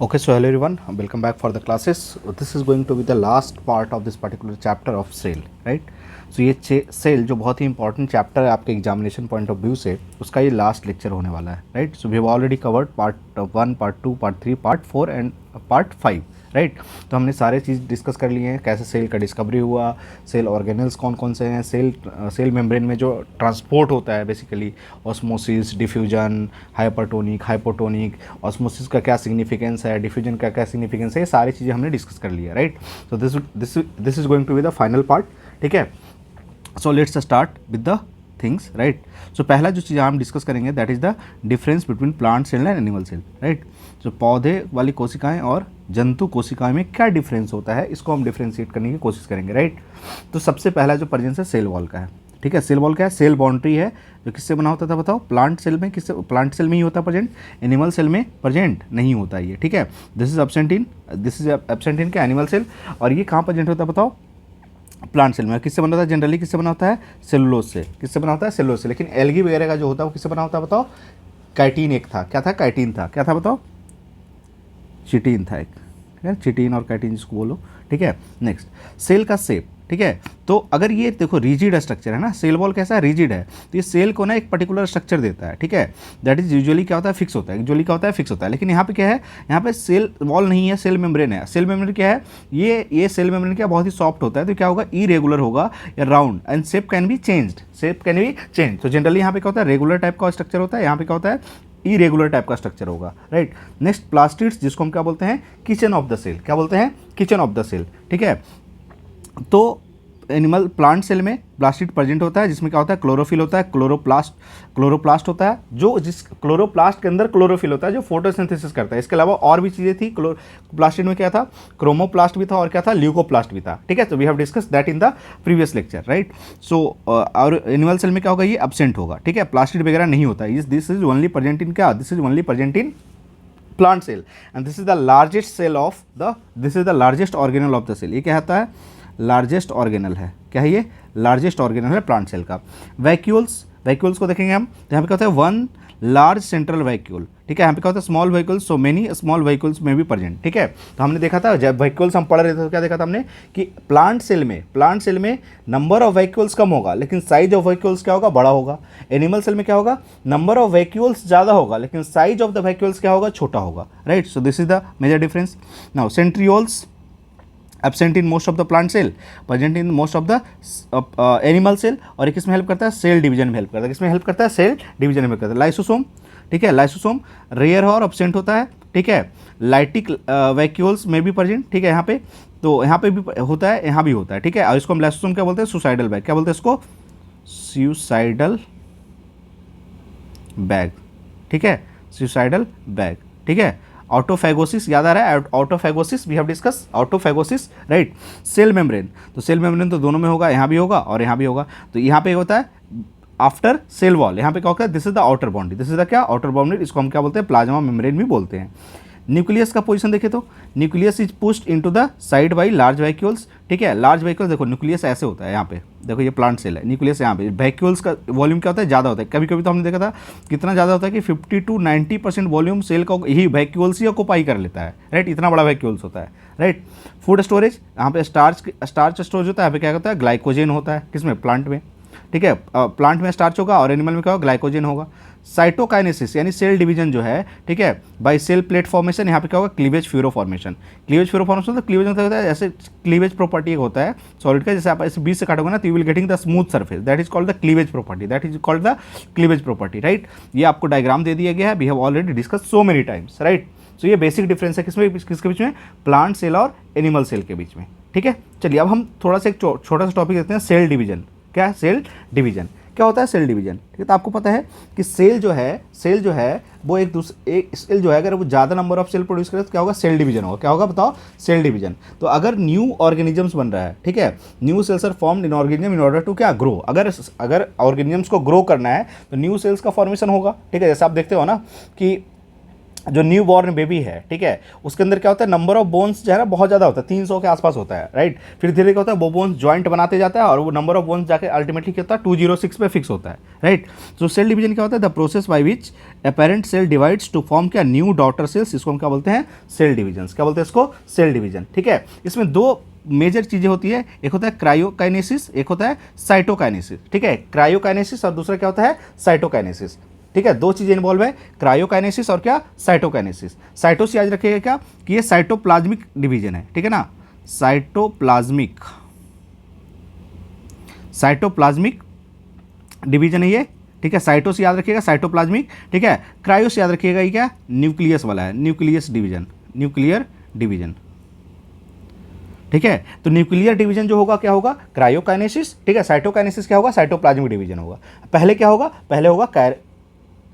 Okay, so hello everyone, welcome back for the classes. This is going to be the last part of this particular chapter of cell, right? So ये cell जो बहुत ही important chapter है आपके examination point of view से, उसका ये last lecture होने वाला है, right? So we have already covered part 1, part 2, part 3, part 4 and part 5, right? तो हमने सारे चीज़ डिस्कस कर लिए हैं, कैसे सेल का डिस्कवरी हुआ, सेल ऑर्गेनल्स कौन कौन से हैं, सेल मेम्ब्रेन में जो ट्रांसपोर्ट होता है basically, osmosis, diffusion, hypertonic, hypotonic, osmosis का क्या सिग्निफिकेंस है, डिफ्यूजन का क्या सिग्निफिकेंस है, ये सारी चीज़ें हमने डिस्कस कर लिया, right? So this is going to be the final part, ठीक है? So let's start with the things, right? So पहला जो चीज़ हम डिस्कस करेंगे that is the difference between plant cell and animal cell, right? So पौधे वाली कोशिकाएं और जंतु कोशिकाएं में क्या डिफरेंस होता है, इसको हम डिफ्रेंशिएट करने की कोशिश करेंगे, राइट? तो सबसे पहला जो प्रेजेंस है सेल वॉल का है, ठीक है? सेल वॉल क्या है? सेल बाउंड्री है जो किससे बना होता था बताओ? प्लांट सेल में किससे? प्लांट सेल में ही होता है प्रेजेंट, एनिमल सेल में प्रेजेंट नहीं होता ये, ठीक है? दिस इज एब्सेंट इन क्या? Animal cell. और ये कहाँ प्रेजेंट होता है बताओ? प्लांट सेल में। किससे बना होता है? जनरली किससे बना होता है? सेलुलोज से। किससे बना होता है? सेलुलोज से। लेकिन एल्गी वगैरह का जो होता है वो किससे बना होता है बताओ? काइटिन एक था, क्या था? काइटिन था, क्या था बताओ? चिटीन था एक, ठीक है? चिटीन और काइटिन जिसको बोलो, ठीक है? नेक्स्ट, सेल का शेप, ठीक है? तो अगर ये देखो रिजिड स्ट्रक्चर है ना, सेल वॉल कैसा है? रिजिड है, तो ये सेल को ना एक पर्टिकुलर स्ट्रक्चर देता है, ठीक है? दैट इज यूजुअली क्या होता है? फिक्स होता है। यूजुअली क्या होता है? फिक्स होता है। लेकिन यहाँ पे क्या है? यहाँ पे सेल वॉल नहीं है, सेल मेम्ब्रेन है। सेल मेम्ब्रेन क्या है? ये सेल मेम्ब्रेन क्या बहुत ही सॉफ्ट होता है, तो क्या होगा? इरेगुलर होगा या round, and shape can be changed, shape can be change. तो जनरली यहाँ पे क्या होता है? रेगुलर टाइप का स्ट्रक्चर होता है, यहाँ पे क्या होता है? इरेगुलर टाइप का स्ट्रक्चर होगा, राइट? नेक्स्ट, प्लास्टिड्स, जिसको हम क्या बोलते हैं? Kitchen of the cell. क्या बोलते हैं? किचन ऑफ द सेल, ठीक है? तो एनिमल प्लांट सेल में प्लास्टिड प्रेजेंट होता है, जिसमें क्या होता है? क्लोरोफिल होता है, क्लोरोप्लास्ट होता है, जो जिस क्लोरोप्लास्ट के अंदर क्लोरोफिल होता है जो फोटोसिंथेसिस करता है। इसके अलावा और भी चीज़ें थी। प्लास्टिड में क्या था? क्रोमोप्लास्ट भी था और क्या था? ल्यूकोप्लास्ट भी था, ठीक है? तो we have discuss that in the previous lecture, right? So और एनिमल सेल में क्या होगा? ये एब्सेंट होगा, ठीक है? प्लास्टिड वगैरह नहीं होता है। This is only present in क्या? This is only present in plant cell, and this is the largest cell of the, this is the largest organelle of the cell. ये क्या होता है? लार्जेस्ट ऑर्गेनल है। क्या है ये? लार्जेस्ट ऑर्गेनल है प्लांट सेल का। वैक्यूल्स को देखेंगे हम, तो यहाँ पे क्या होता है? वन लार्ज सेंट्रल वैक्यूल, ठीक है? यहाँ पे क्या होता है? Small vacuoles, so many small vacuoles में भी प्रेजेंट, ठीक है? तो हमने देखा था जब वैक्यूल्स हम पढ़ रहे थे तो क्या देखा था हमने कि प्लांट सेल में नंबर ऑफ वैक्यूल्स कम होगा लेकिन साइज ऑफ वैक्यूल्स क्या होगा? बड़ा होगा। एनिमल सेल में क्या होगा? नंबर ऑफ वैक्यूल्स ज़्यादा होगा लेकिन साइज ऑफ द वैक्यूल्स क्या होगा? छोटा होगा, right? So this is the major difference. Now centrioles absent in most of the plant cell, present in most of the animal cell. और ये किसमें हेल्प करता है? सेल डिवीजन में हेल्प करता है। किसमें हेल्प करता है? सेल डिवीजन में हेल्प करता है। लाइसोसोम, ठीक है? लाइसोसोम रेयर और एब्सेंट होता है, ठीक है? लाइटिक वैक्यूल्स में भी प्रेजेंट, ठीक है? यहाँ पे तो यहाँ पे भी होता है, यहाँ भी होता है, ठीक है? और इसको हम लाइसोसोम क्या बोलते हैं? Suicidal bag. क्या बोलते हैं इसको? सुसाइडल बैग, ठीक है? सुसाइडल बैग, ठीक है? ऑटोफैगोसिस याद आ रहा है? Autophagosis we have discuss autophagosis, right? Cell membrane, तो सेल मेम्ब्रेन तो दोनों में होगा, यहाँ भी होगा और यहाँ भी होगा। तो यहाँ पे होता है आफ्टर सेल वॉल, यहाँ पे क्या होता है? This is the outer boundary, this is the क्या? Outer boundary. इसको हम क्या बोलते हैं? प्लाज्मा मेम्ब्रेन भी बोलते हैं। न्यूक्लियस का पोजीशन देखें तो nucleus is pushed into the side by large vacuoles, ठीक है? लार्ज वैक्यूल्स देखो, न्यूक्लियस ऐसे होता है, यहाँ पे देखो ये प्लांट सेल है, न्यूक्लियस यहाँ पे। वैक्यूल्स का वॉल्यूम क्या होता है? ज़्यादा होता है। कभी कभी तो हमने देखा था कितना ज़्यादा होता है कि 50 to 90% वॉल्यूम सेल का यही वैक्यूल्स ही ऑक्यूपाई कर लेता है, राइट? इतना बड़ा वैक्यूल्स होता है, राइट? फूड स्टोरेज, यहाँ पे स्टार्च स्टोरेज होता है, यहाँ पे क्या होता है? ग्लाइकोजेन होता है। किसमें? प्लांट में, ठीक है? प्लांट में स्टार्च होगा और एनिमल में क्या होगा? ग्लाइकोजेन होगा। साइटोकाइनेसिस यानी सेल डिवीजन जो है, ठीक है? बाय सेल प्लेट फॉर्मेशन, यहाँ पे क्या होगा? Cleavage furrow formation. Cleavage furrow formation, तो क्लीवेज होता है ऐसे, क्लीवेज प्रॉपर्टी होता है सॉलिड का, जैसे आप ऐसे बीच से काटोगे ना तो you will getting the smooth surface, that is called the cleavage property, that is called the cleavage property, right? ये आपको डायग्राम दे दिया गया है, we have already discuss so many times, right? So ये बेसिक डिफरेंस है किसके बीच में? प्लांट सेल और एनिमल सेल के बीच में, ठीक है? चलिए अब हम थोड़ा सा एक छोटा सा टॉपिक देखते हैं, सेल डिवीजन। क्या है सेल डिवीजन? क्या होता है सेल डिवीजन? ठीक है? तो आपको पता है कि सेल जो है वो एक सेल जो है अगर वो ज़्यादा नंबर ऑफ सेल प्रोड्यूस करे तो क्या होगा? सेल डिवीजन होगा। क्या होगा बताओ? Cell division. तो अगर न्यू ऑर्गेनिजम्स बन रहा है, ठीक है? New cells are formed in organism in order to क्या? ग्रो। अगर ऑर्गेनिजम्स को ग्रो करना है तो न्यू सेल्स का फॉर्मेशन होगा, ठीक है? जैसे आप देखते हो ना कि जो न्यू बॉर्न बेबी है, ठीक है, उसके अंदर क्या होता है, नंबर ऑफ बोन्स जो है ना बहुत ज़्यादा होता है, 300 के आसपास होता है, राइट। फिर धीरे धीरे क्या होता है, वो बोन्स जॉइंट बनाते जाता है और वो नंबर ऑफ बोन्स जाके अल्टीमेटली क्या होता है 206 पे फिक्स होता है, राइट। तो सेल डिवीजन क्या होता है, the process by which a parent cell divides to form क्या न्यू डॉटर सेल्स, इसको हम क्या बोलते हैं, सेल डिवीजन। क्या बोलते हैं इसको, सेल डिवीजन, ठीक है। इसमें दो मेजर चीज़ें होती है, एक होता है क्रायोकाइनेसिस, एक होता है साइटोकाइनेसिस, ठीक है। क्रायोकाइनेसिस और दूसरा क्या होता है, साइटोकाइनेसिस, ठीक है। दो चीज़ें इन्वॉल्व है, क्रायोकाइनेसिस और क्या, साइटोकाइनेसिस। साइटो से याद रखिएगा क्या कि ये साइटोप्लाज्मिक डिवीजन है, ठीक है ना, साइटोप्लाज्मिक डिवीजन है ये, ठीक है। साइटो से याद रखिएगा साइटोप्लाज्मिक, ठीक है। क्रायो से याद रखिएगा ये क्या, न्यूक्लियस वाला है, न्यूक्लियस डिवीजन, न्यूक्लियर डिवीजन, ठीक है। तो न्यूक्लियर डिवीजन जो होगा क्या होगा, क्रायोकाइनेसिस, ठीक है। साइटोकाइनेसिस क्या होगा, साइटोप्लाज्मिक डिवीजन होगा। पहले क्या होगा, पहले होगा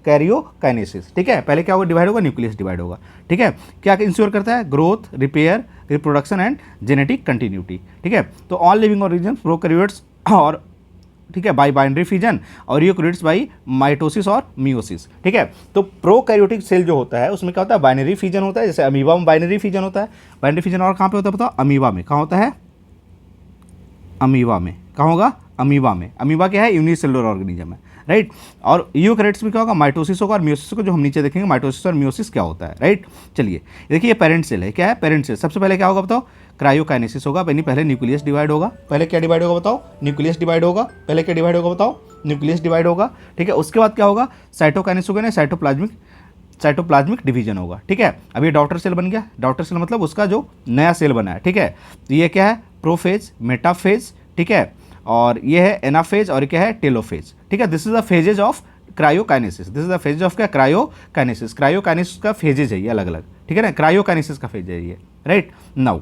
कैरियोकाइनेसिस, ठीक है। पहले क्या होगा, डिवाइड होगा, न्यूक्लियस डिवाइड होगा, ठीक है। क्या इंश्योर करता है, growth, repair, reproduction and genetic continuity, ठीक है। तो ऑल लिविंग ऑर्गेनिज्म, प्रोकैरियोट्स और, ठीक है, बाई बाइनरी फिजन और यूकैरियोट्स बाई माइटोसिस और मियोसिस, ठीक है। तो प्रोकैरियोटिक सेल जो होता है उसमें क्या होता है, बाइनरी फिजन होता है, जैसे अमीबा में बाइनरी फिजन होता है। बाइनरी फिजन और कहाँ पे होता है बताओ, अमीबा में। कहाँ होता है, अमीबा में। कहाँ होगा, अमीबा में। अमीबा क्या है, यूनिसेलुलर ऑर्गेनिज्म है, राइट। और यूकैरियोट्स में क्या होगा, माइटोसिस होगा और मियोसिस को जो हम नीचे देखेंगे माइटोसिस और मियोसिस क्या होता है, राइट। चलिए देखिए, ये पेरेंट सेल है, क्या है, पेरेंट सेल। सबसे पहले क्या होगा बताओ, क्रायोकाइनेसिस होगा, पहले न्यूक्लियस डिवाइड होगा। पहले क्या डिवाइड होगा बताओ, न्यूक्लियस डिवाइड होगा। पहले क्या डिवाइड होगा बताओ, न्यूक्लियस डिवाइड होगा, ठीक है। उसके बाद क्या होगा, साइटोकाइनेसिस होगा ना, साइटोप्लाज्मिक डिवीजन होगा, ठीक है। अब ये डॉटर सेल बन गया, डॉटर सेल मतलब उसका जो नया सेल बना है, ठीक है। तो ये क्या है, प्रोफेज, मेटाफेज, ठीक है, और ये है एनाफेज और क्या है, टेलोफेज, ठीक है। This is the phases of karyokinesis, this is the phases of क्या, क्रायोकाइनेसिस। क्रायोकाइनेसिस का फेजेज है ये अलग अलग, ठीक है ना, क्रायोकाइनेसिस का फेज है ये, right. Now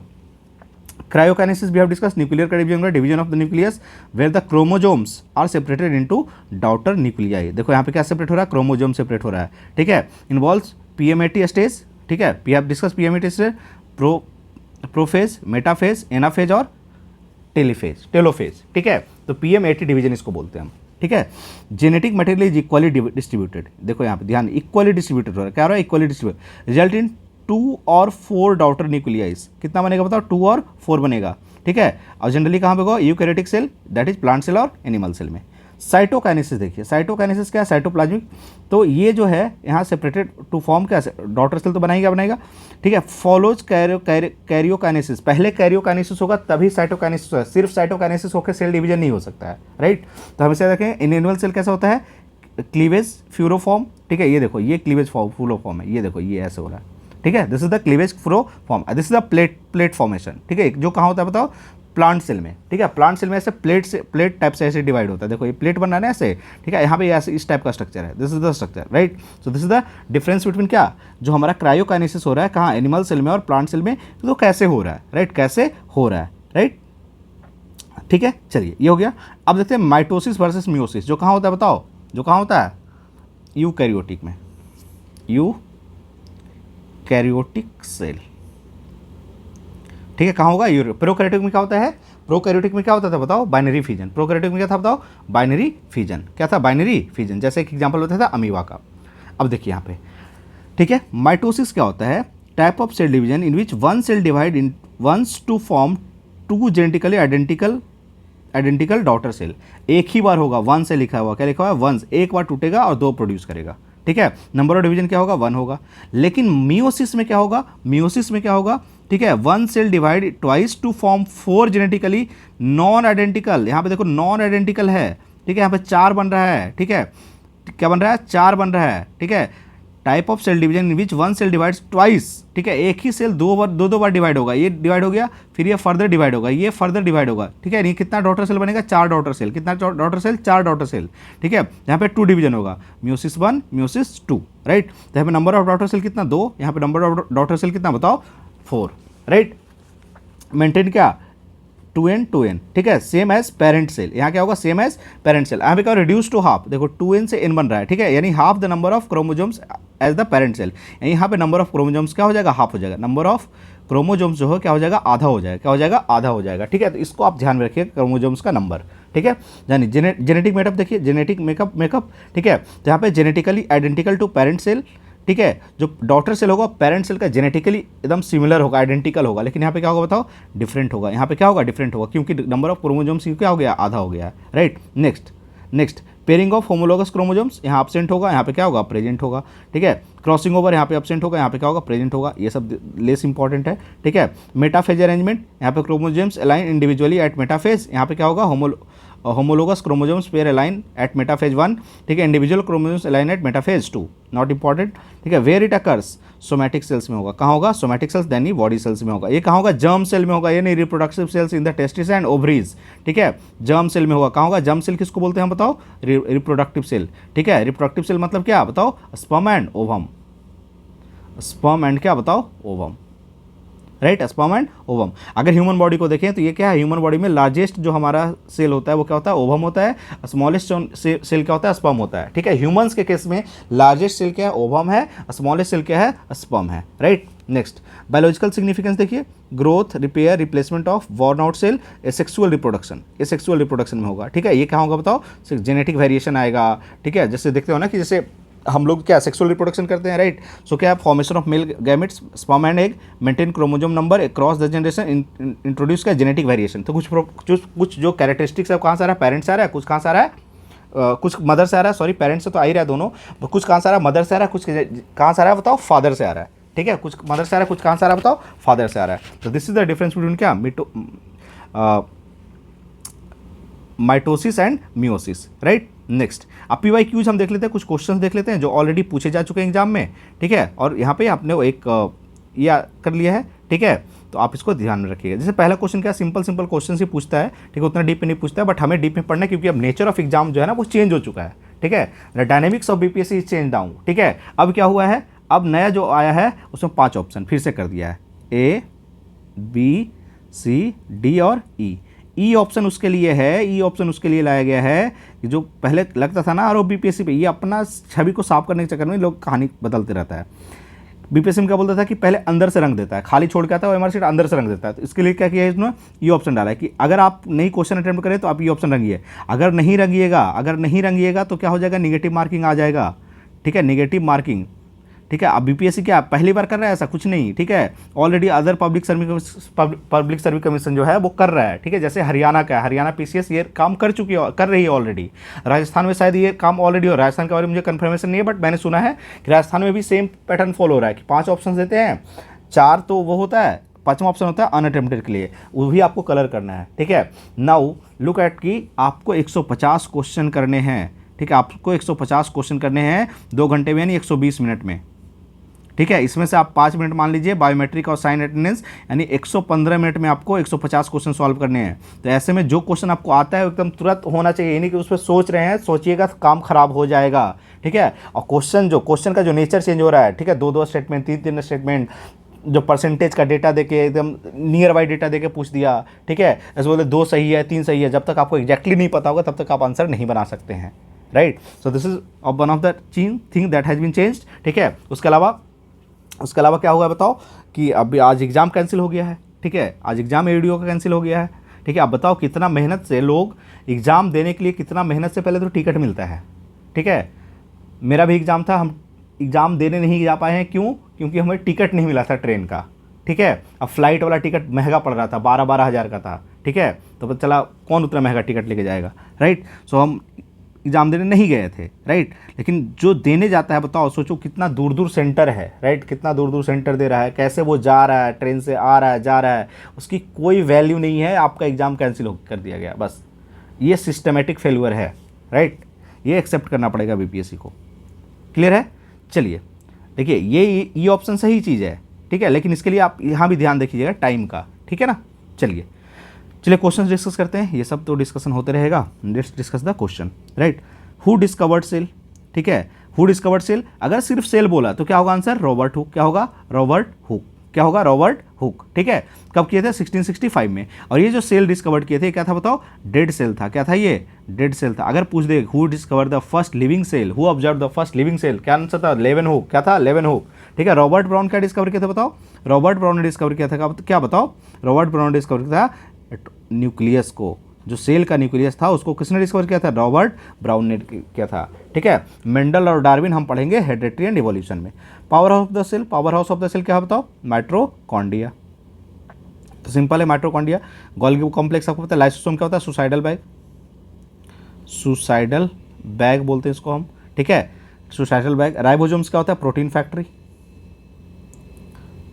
karyokinesis we have discuss, nuclear का division of the nucleus where the chromosomes are separated into daughter nuclei. देखो यहाँ पे क्या सेपरेट हो रहा है, क्रोमोजोम सेपरेट हो रहा है, ठीक है। इन्वॉल्व्स पीएमएटी स्टेज, ठीक है, we have discuss PMAT stage, prophase, metaphase, anaphase और टेलोफेज, ठीक है। तो पीएमएटी डिवीजन इसको बोलते हैं हम, ठीक है। Genetic material is equally distributed, देखो यहाँ पे ध्यान, इक्वली डिस्ट्रीब्यूटेड हो रहा है, क्या हो रहा है, इक्वली डिस्ट्रीब्यूटेड, रिजल्ट इन 2 और 4 डॉटर न्यूक्लियाइज। कितना बनेगा बताओ, 2 और 4 बनेगा, ठीक है। और जनरली कहाँ पे होगा, eukaryotic cell, that is plant cell और एनिमल सेल में। साइटोकाइनेसिस देखिए, साइटोकाइनेसिस क्या है, साइटोप्लाज्मिक। तो ये जो है यहाँ सेपरेटेड टू फॉर्म क्या, डॉटर सेल तो बनाएगा, ठीक है। फॉलोज कैरियोकाइनेसिस, पहले कैरियोकाइनेसिस होगा तभी साइटोकाइनेसिस होगा, सिर्फ साइटोकाइनेसिस होकर सेल डिवीजन नहीं हो सकता है, राइट। तो हमेशा देखें इन एनिमल सेल कैसा होता है, क्लीवेज फ्यूरोफॉर्म, ठीक है। ये देखो ये क्लीवेज फ्यूरोफॉर्म है, ये देखो ये ऐसे हो रहा है, ठीक है। This is the cleavage furrow form, this is the plate formation, ठीक है। जो कहाँ होता है बताओ, प्लांट सेल में, ठीक है। प्लांट सेल में ऐसे प्लेट टाइप से ऐसे डिवाइड होता है, देखो ये प्लेट बन रहा है ना ऐसे, ठीक है। यहाँ पे ऐसे इस टाइप का स्ट्रक्चर है, this is the structure, right. So this is the difference between क्या, जो हमारा क्रायोकाइनेसिस हो रहा है कहाँ, एनिमल सेल में और प्लांट सेल में, तो कैसे हो रहा है, राइट, कैसे हो रहा है, राइट, ठीक है। चलिए ये हो गया। अब देखते हैं माइटोसिस वर्सेस मियोसिस, जो कहाँ होता है बताओ, जो कहाँ होता है, यूकैरियोटिक में, यूकैरियोटिक सेल, ठीक है। कहाँ होगा, प्रोकैरियोटिक में क्या होता है, प्रोकैरियोटिक में क्या होता था बताओ, बाइनरी फिजन। प्रोकैरियोटिक में क्या था बताओ, बाइनरी फिजन, क्या था, बाइनरी फिजन, जैसे एक एग्जांपल होता था अमीबा का। अब देखिए यहाँ पे, ठीक है। माइटोसिस क्या होता है, type of cell division in which one cell divide in once to form 2 genetically identical daughter cell. एक ही बार होगा, वन से लिखा हुआ, क्या लिखा हुआ है, वंस, एक बार टूटेगा और 2 प्रोड्यूस करेगा, ठीक है। नंबर ऑफ डिवीजन क्या होगा, 1 होगा। लेकिन मियोसिस में क्या होगा, मियोसिस में क्या होगा, ठीक है, 1 cell divide twice to form 4 genetically non identical. यहाँ पे देखो नॉन आइडेंटिकल है, ठीक है, यहाँ पे 4 बन रहा है, ठीक है, क्या बन रहा है, 4 बन रहा है, ठीक है। Type of cell division in which 1 cell divides twice, ठीक है, एक ही सेल दो बार डिवाइड होगा, ये डिवाइड हो गया, फिर ये फर्दर डिवाइड होगा, ये फर्दर डिवाइड होगा, ठीक है। ये कितना डॉटर सेल बनेगा, 4 डॉटर सेल, कितना डॉटर सेल, 4 डॉटर सेल, ठीक है। यहाँ पे 2 डिवीजन होगा, म्योसिस 1, म्योसिस 2, राइट। तो यहाँ पे नंबर ऑफ डॉटर सेल कितना, 2, यहाँ पे नंबर ऑफ डॉटर सेल कितना बताओ, 4, राइट। मेंटेन क्या, 2n, ठीक है, सेम एज पेरेंट सेल। यहाँ क्या होगा, सेम एज पेरेंट सेल। यहाँ पे क्या रिड्यूस टू हाफ, देखो 2n से n बन रहा है, ठीक है, यानी half the number of chromosomes as the parent cell. यहाँ पे नंबर ऑफ क्रोमोजोम्स क्या हो जाएगा, हाफ हो जाएगा, नंबर ऑफ क्रोमोजोम्स जो हो क्या हो जाएगा, आधा हो जाएगा, क्या हो जाएगा, आधा हो जाएगा, ठीक है। तो इसको आप ध्यान में रखिए, क्रोमोजोम्स का नंबर, ठीक है। यानी जेनेटिक मेकअप देखिए, जेनेटिक मेकअप, ठीक है। तो यहाँ पे genetically identical to parent cell, ठीक है। जो डॉटर सेल होगा पेरेंट सेल का जेनेटिकली एकदम सिमिलर होगा, आइडेंटिकल होगा, लेकिन यहाँ पे क्या होगा बताओ, डिफरेंट होगा। यहाँ पे क्या होगा, डिफरेंट होगा, क्योंकि नंबर ऑफ क्रोमोजोम्स क्या हो गया, आधा हो गया, right. Next pairing of homologous chromosomes, यहाँ एब्सेंट होगा, यहाँ पे क्या होगा, प्रेजेंट होगा, ठीक है। क्रॉसिंग ओवर यहाँ पे एब्सेंट होगा, यहाँ पे क्या होगा, प्रेजेंट होगा, ये सब लेस इंपॉर्टेंट है, ठीक है। मेटाफेज अरेंजमेंट, यहाँ पे chromosomes align individually at metaphase, यहाँ पे क्या होगा, homologous chromosomes pair align at metaphase 1, ठीक है। Individual chromosomes align at metaphase 2, not important, ठीक है। Where it occurs, somatic cells में होगा, कहाँ होगा, सोमैटिक सेल्स यानी बॉडी सेल्स में होगा। ये कहाँ होगा, जर्म सेल में होगा, यानी reproductive cells in the testis and ovaries, ठीक है। जर्म सेल में होगा, कहाँ होगा, जर्म सेल किसको बोलते हैं बताओ, रिप्रोडक्टिव सेल, ठीक है। रिप्रोडक्टिव सेल मतलब क्या बताओ, sperm and ovum, sperm and क्या बताओ, ovum, right, sperm and ovum. अगर ह्यूमन बॉडी को देखें तो ये क्या है, ह्यूमन बॉडी में लार्जेस्ट जो हमारा सेल होता है वो क्या होता है, ओवम होता है, स्मॉलेस्ट सेल क्या होता है, स्पर्म होता है, ठीक है। ह्यूमंस के केस में लार्जेस्ट सेल क्या है, ओवम है, स्मॉलेस्ट सेल क्या है, स्पर्म है, राइट। नेक्स्ट बायोलॉजिकल सिग्निफिकेंस देखिए, growth, repair, replacement of worn out cell, sexual reproduction, ये सेक्सुअल रिप्रोडक्शन में होगा, ठीक है। ये क्या होगा बताओ, जेनेटिक वेरिएशन आएगा, ठीक है। जैसे देखते हो ना कि जैसे हम लोग क्या सेक्सुअल रिप्रोडक्शन करते हैं, राइट। सो क्या, formation of male gametes, sperm and egg, maintain chromosome number across the generation, introduce का जेनेटिक वेरिएशन। तो कुछ जो कैरेक्टरिस्टिक्स है कहाँ से आ रहा है, पेरेंट्स से आ रहा है, कुछ कहाँ से आ रहा है, कुछ मदर से आ रहा है, सॉरी पेरेंट्स से तो आ ही रहा है दोनों, कुछ कहाँ से आ रहा है, मदर से आ रहा है, कुछ कहाँ से आ रहा है बताओ, फादर से आ रहा है, ठीक है। कुछ मदर से आ रहा है, कुछ कहाँ से आ रहा है बताओ, फादर से आ रहा है। तो this is the difference between क्या, mitosis and meiosis, right. Next अब PYQs हम देख लेते हैं, कुछ क्वेश्चंस देख लेते हैं जो ऑलरेडी पूछे जा चुके हैं एग्जाम में, ठीक है। और यहाँ पे आपने एक ये कर लिया है, ठीक है। तो आप इसको ध्यान में रखिएगा। जैसे पहला क्वेश्चन क्या, सिंपल क्वेश्चन ही पूछता है, ठीक है, उतना डीप में नहीं पूछता है, बट हमें डीप में पढ़ना है क्योंकि अब नेचर ऑफ एग्जाम जो है ना वो चेंज हो चुका है, ठीक है। The dynamics of BPSC is change down, ठीक है। अब क्या हुआ है, अब नया जो आया है उसमें 5 ऑप्शन फिर से कर दिया है, A B C D और ई ऑप्शन उसके लिए है, ई ऑप्शन उसके लिए लाया गया है कि जो पहले लगता था ना BPSC पे, ये अपना छवि को साफ करने के चक्कर में लोग कहानी बदलते रहता है। BPSC में क्या बोलता था कि पहले अंदर से रंग देता है, खाली छोड़ के आता है, MRC अंदर से रंग देता है। तो इसके लिए क्या किया है इसने, ये ऑप्शन डाला है कि अगर आप नई क्वेश्चन अटेम्प्ट करें तो आप ये ऑप्शन रंगिए, अगर नहीं रंगिएगा तो क्या हो जाएगा, निगेटिव मार्किंग आ जाएगा, ठीक है, निगेटिव मार्किंग, ठीक है। अब BPSC क्या पहली बार कर रहा है, ऐसा कुछ नहीं, ठीक है। Already other public service commission जो है वो कर रहा है, ठीक है। जैसे हरियाणा का, हरियाणा PCS ये काम कर रही है ऑलरेडी। राजस्थान में शायद ये काम ऑलरेडी हो रहा है, राजस्थान के बारे में मुझे कन्फर्मेशन नहीं है, बट मैंने सुना है कि राजस्थान में भी सेम पैटर्न फॉलो हो रहा है कि 5 ऑप्शन देते हैं, 4 तो वो होता है, 5वां ऑप्शन होता है अनअटेम्प्टेड के लिए, वो भी आपको कलर करना है, ठीक है। नाउ लुक एट कि आपको 150 क्वेश्चन करने हैं, ठीक है। आपको 150 क्वेश्चन करने हैं 2 घंटे में, यानी 120 मिनट में, ठीक है। इसमें से आप 5 मिनट मान लीजिए बायोमेट्रिक और साइन अटेंडेंस, यानी 115 मिनट में आपको 150 क्वेश्चन सॉल्व करने हैं। तो ऐसे में जो क्वेश्चन आपको आता है एकदम तुरंत होना चाहिए, यानी कि उस पर सोच रहे हैं, सोचिएगा तो काम खराब हो जाएगा, ठीक है। और क्वेश्चन का जो नेचर चेंज हो रहा है, ठीक है, 2-2 स्टेटमेंट, 3-3 स्टेटमेंट, जो परसेंटेज का डेटा देके एकदम नियर बाई डेटा देके पूछ दिया, ठीक है। ऐसे बोले 2 सही है 3 सही है, जब तक आपको एग्जैक्टली नहीं पता होगा तब तक आप आंसर नहीं बना सकते हैं, right. So this is one of the thing that has been changed, ठीक है। उसके अलावा क्या होगा बताओ कि अभी आज एग्ज़ाम कैंसिल हो गया है, ठीक है, आज एग्ज़ाम AUDO का कैंसिल हो गया है, ठीक है। अब बताओ कितना मेहनत से लोग एग्ज़ाम देने के लिए, कितना मेहनत से पहले तो टिकट मिलता है, ठीक है। मेरा भी एग्ज़ाम था, हम एग्ज़ाम देने नहीं जा पाए हैं, क्यों, क्योंकि हमें टिकट नहीं मिला था ट्रेन का, ठीक है। अब फ्लाइट वाला टिकट महंगा पड़ रहा था, 12-12 हज़ार का था, ठीक है। तो पता चला कौन उतना महंगा टिकट लेके जाएगा, राइट। सो हम एग्ज़ाम देने नहीं गए थे, राइट। लेकिन जो देने जाता है बताओ, सोचो कितना दूर दूर सेंटर है, राइट, कितना दूर दूर सेंटर दे रहा है, कैसे वो जा रहा है, ट्रेन से आ रहा है, जा रहा है, उसकी कोई वैल्यू नहीं है। आपका एग्ज़ाम कैंसिल कर दिया गया, बस ये सिस्टमेटिक फेल्यूर है, राइट। ये एक्सेप्ट करना पड़ेगा BPSC को, क्लियर है। चलिए देखिए, ये ऑप्शन सही चीज़ है, ठीक है, लेकिन इसके लिए आप यहाँ भी ध्यान रखिएगा टाइम का, ठीक है ना। चलिए क्वेश्चन डिस्कस करते हैं, ये सब तो डिस्कशन होते रहेगा। Let's discuss the question, right. Who discovered cell, ठीक है, हु डिस्कवर्ड सेल। अगर सिर्फ सेल बोला तो क्या होगा आंसर, रॉबर्ट हुक। क्या होगा, रॉबर्ट हुक। क्या होगा, रॉबर्ट हुक, ठीक है। कब किए थे, 1665 में। और ये जो सेल डिस्कवर्ड किए थे क्या था बताओ, डेड सेल था। क्या था ये, डेड सेल था। अगर पूछ दे who discovered the first living cell, who observe the first living cell, क्या आंसर था, लेवेनहुक। क्या था, लेवेनहुक, ठीक है। रॉबर्ट ब्राउन क्या डिस्कवर किया था बताओ, रॉबर्ट ब्राउन ने डिस्कवर किया था, क्या बताओ, रॉबर्ट ब्राउन ने डिस्कवर किया था न्यूक्लियस को, जो सेल का न्यूक्लियस था उसको किसने डिस्कवर किया था? रॉबर्ट ब्राउन ने किया था। ठीक है, मेंडल और डार्विन हम पढ़ेंगे हेरेडिटी एंड इवोल्यूशन में। Power house of the cell, power house of the cell क्या बताओ? माइटोकॉन्ड्रिया। तो सिंपल है माइटोकॉन्ड्रिया। गोल्गी कॉम्प्लेक्स आपको पता है। लाइसोसोम क्या होता है? सुसाइडल बैग, सुसाइडल बैग बोलते हैं इसको हम। ठीक है, सुसाइडल बैग। राइबोसोम्स क्या होता है? प्रोटीन फैक्ट्री,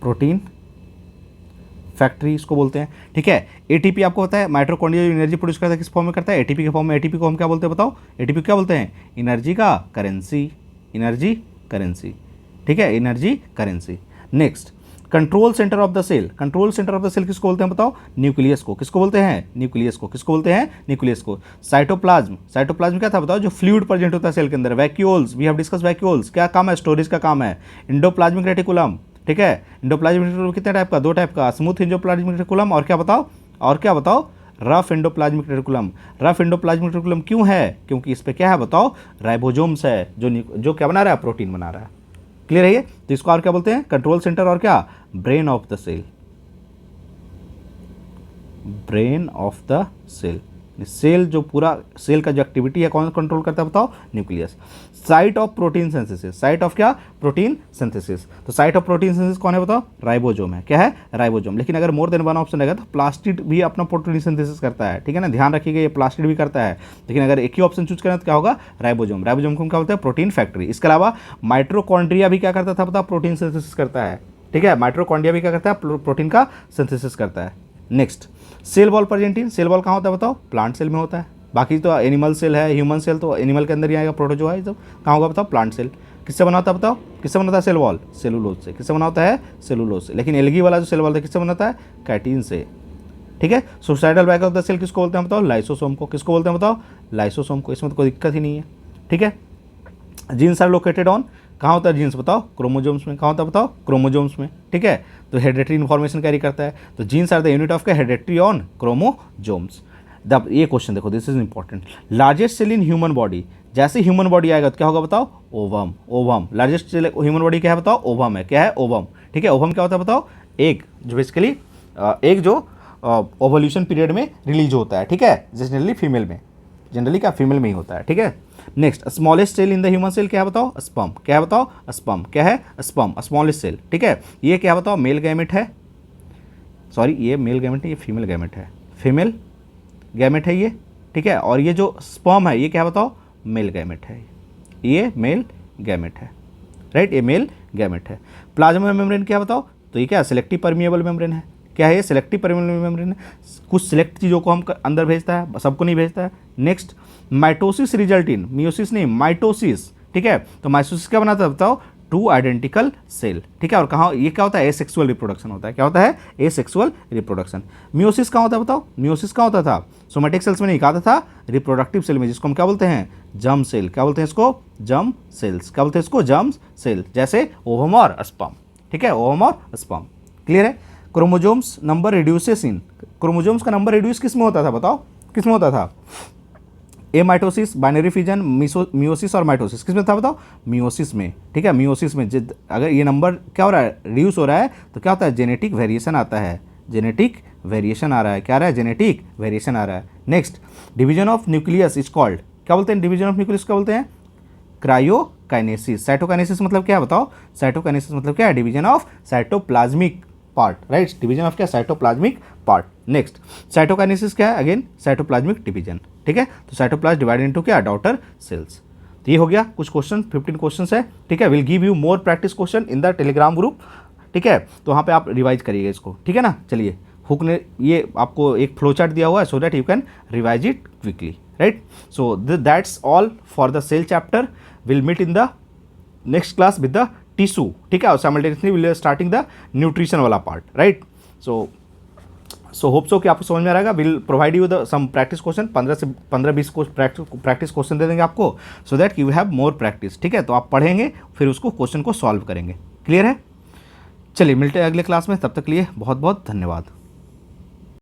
प्रोटीन फैक्ट्री इसको बोलते हैं। ठीक है, एटीपी आपको पता है माइटोकॉन्ड्रिया जो एनर्जी प्रोड्यूस करता है किस फॉर्म में करता है? एटीपी के फॉर्म में। एटीपी को हम क्या बोलते हैं बताओ? एटीपी क्या बोलते हैं? एनर्जी का करेंसी, एनर्जी करेंसी। ठीक है, energy currency. Next, control centre of the cell. Control centre of the cell किसको बोलते हैं बताओ? न्यूक्लियस को। किसको बोलते हैं? न्यूक्लियस को। किसको बोलते हैं? न्यूक्लियस को। साइटोप्लाज्म, साइटोप्लाज्म क्या था बताओ? जो फ्लूइड प्रेजेंट होता है सेल के अंदर। Vacuoles, we have discuss vacuoles, क्या काम है? स्टोरेज का काम है। इंडोप्लाज्मिक रेटिकुलम, ठीक है, इंडोप्लाज्मिक रेटिकुलम कितने टाइप का? 2 टाइप का, स्मूथ इंडोप्लाज्मिक रेटिकुलम और क्या बताओ? और क्या बताओ? Rough endoplasmic reticulum. Rough endoplasmic reticulum क्यों है? क्योंकि इस पे क्या है बताओ? राइबोसोम्स है, जो क्या बना रहा है? प्रोटीन बना रहा है। क्लियर है ये? तो इसको और क्या बोलते हैं? कंट्रोल सेंटर और क्या? Brain of the cell, brain of the cell. Cell जो पूरा सेल का जो एक्टिविटी है कौन कंट्रोल करता है बताओ? Nucleus. Site of protein synthesis, site of क्या? Protein synthesis. तो साइट ऑफ प्रोटीन सिंथेसिस कौन है बताओ? राइबोसोम है। क्या है? राइबोसोम। लेकिन अगर मोर देन वन ऑप्शन रहेगा तो प्लास्टिड भी अपना प्रोटीन सिंथेसिस करता है। ठीक है ना, ध्यान रखिएगा, ये प्लास्टिड भी करता है। लेकिन अगर एक ही ऑप्शन चूज करें तो क्या होगा? राइबोसोम। राइबोसोम को क्या बोलते हैं? Protein factory. इसके अलावा माइटोकॉन्ड्रिया भी क्या करता था बताओ? प्रोटीन सिंथेसिस करता है। ठीक है, माइटोकॉन्ड्रिया भी क्या करता है? प्रोटीन का सिंथेसिस करता है। Next, cell wall present in. Cell wall कहाँ होता है बताओ? प्लांट सेल में होता है। बाकी तो एनिमल सेल है, ह्यूमन सेल तो एनिमल के अंदर ही आएगा, प्रोटोजोआ है, सब कहाँ होगा बताओ? Plant cell. किससे बना होता है बताओ? किससे बनता है सेल वॉल? सेलुलोज से। किससे बना होता है? सेलुलोज से। लेकिन एल्गी वाला जो सेल वॉल है किससे बनाता है? कैटीन से। ठीक है, suicidal bag of the cell किसको बोलते हैं बताओ? लाइसोसोम को। किसको बोलते हैं बताओ? लाइसोसोम को। इसमें तो कोई दिक्कत ही नहीं है। ठीक है, जीन्स आर लोकेटेड ऑन, कहाँ होता है जीन्स बताओ? क्रोमोजोम्स में। कहाँ होता है बताओ? क्रोमोजोम्स में। ठीक है, तो हेरेडिटरी इन्फॉर्मेशन कैरी करता है। तो genes are the unit of hereditary on chromosomes. The ये क्वेश्चन देखो, this is important. Largest cell in human body, जैसे ह्यूमन बॉडी आएगा तो क्या होगा बताओ? Ovum. Ovum, largest cell human body क्या है बताओ? ओवम है। क्या है? ओवम। ठीक है, ओवम क्या होता है बताओ? एग, जो बेसिकली एग जो ओवल्यूशन पीरियड में रिलीज होता है। ठीक है, जनरली फीमेल में, जनरली क्या फीमेल में ही होता है। ठीक है, next, smallest cell in the human cell क्या है बताओ? स्पर्म। क्या है बताओ? स्पर्म। क्या है? Sperm, smallest cell. ठीक है, ये क्या है बताओ? मेल गैमेट है। सॉरी, ये मेल गैमेट है, ये फीमेल गैमेट है। फीमेल गैमेट है ये। ठीक है, और ये जो स्पर्म है ये क्या है बताओ? मेल गैमेट है। ये मेल गैमेट है। राइट, ये मेल गैमेट है। प्लाज्मा मेम्ब्रेन क्या बताओ? तो ये क्या? सिलेक्टिव परमिएबल मेम्ब्रेन है। क्या है? ये सिलेक्टिव परमिएबल मेम्ब्रेन है। कुछ सिलेक्ट चीज़ों को हम अंदर भेजता है, सबको नहीं भेजता है। Next, mitosis result in, meiosis नहीं, माइटोसिस। ठीक है, तो माइटोसिस क्या बनाता है बताओ? 2 आइडेंटिकल सेल। ठीक है, और कहाँ ये क्या होता है? एसेक्सुअल रिप्रोडक्शन होता है। क्या होता है? Asexual reproduction. मियोसिस कहाँ होता है बताओ? मियोसिस कहाँ होता था? सोमेटिक सेल्स में नहीं, कहा था रिप्रोडक्टिव सेल में, जिसको हम क्या बोलते हैं? Germ cell. क्या बोलते हैं इसको? Germ cells. क्या बोलते हैं इसको? जर्म सेल, जैसे ओवम और स्पर्म। ठीक है, ओवम और स्पर्म। क्लियर है? Chromosomes number reduces in, chromosomes का नंबर रिड्यूस किस में होता था बताओ? किस में होता था? A mitosis, binary fission, meiosis और माइटोसिस, किस में था बताओ? मियोसिस में। ठीक है, मियोसिस में अगर ये नंबर क्या हो रहा है? रिड्यूस हो रहा है तो क्या होता है? जेनेटिक वेरिएशन आता है। जेनेटिक वेरिएशन आ रहा है। क्या आ रहा है? जेनेटिक वेरिएशन आ रहा है। Next, division of nucleus is called, क्या बोलते हैं? डिवीजन ऑफ न्यूक्लियस क्या बोलते हैं? क्रायोकाइनेसिस। साइटोकाइनेसिस मतलब क्या है बताओ? साइटोकाइनेसिस मतलब क्या है? Division of cytoplasmic part. Right, division of क्या? Cytoplasmic part. नेक्स्ट, साइटोकाइनेसिस क्या है? Again cytoplasmic division. ठीक है, तो साइटोप्लाज्म डिवाइडेड इनटू क्या? Daughter cells. तो ये हो गया कुछ क्वेश्चन, 15 क्वेश्चन है। ठीक है, will give you more practice question in the Telegram group. ठीक है, तो वहाँ पे आप रिवाइज करिएगा इसको। ठीक है ना, चलिए, हुक ने ये आपको एक फ्लो चार्ट दिया हुआ है, so that you can revise it quickly. Right, so that's all for the cell chapter. Will meet in the next class with the tissue. ठीक है, और simultaneously will starting the nutrition वाला part. Right, so hope so कि आपको समझ में आ रहेगा। Will provide you the some practice question, 15 से 15-20 प्रैक्टिस क्वेश्चन दे देंगे आपको, so that you have more practice. ठीक है, तो आप पढ़ेंगे फिर उसको क्वेश्चन को सॉल्व करेंगे। क्लियर है? चलिए, मिलते हैं अगले क्लास में, तब तक के लिए बहुत बहुत धन्यवाद।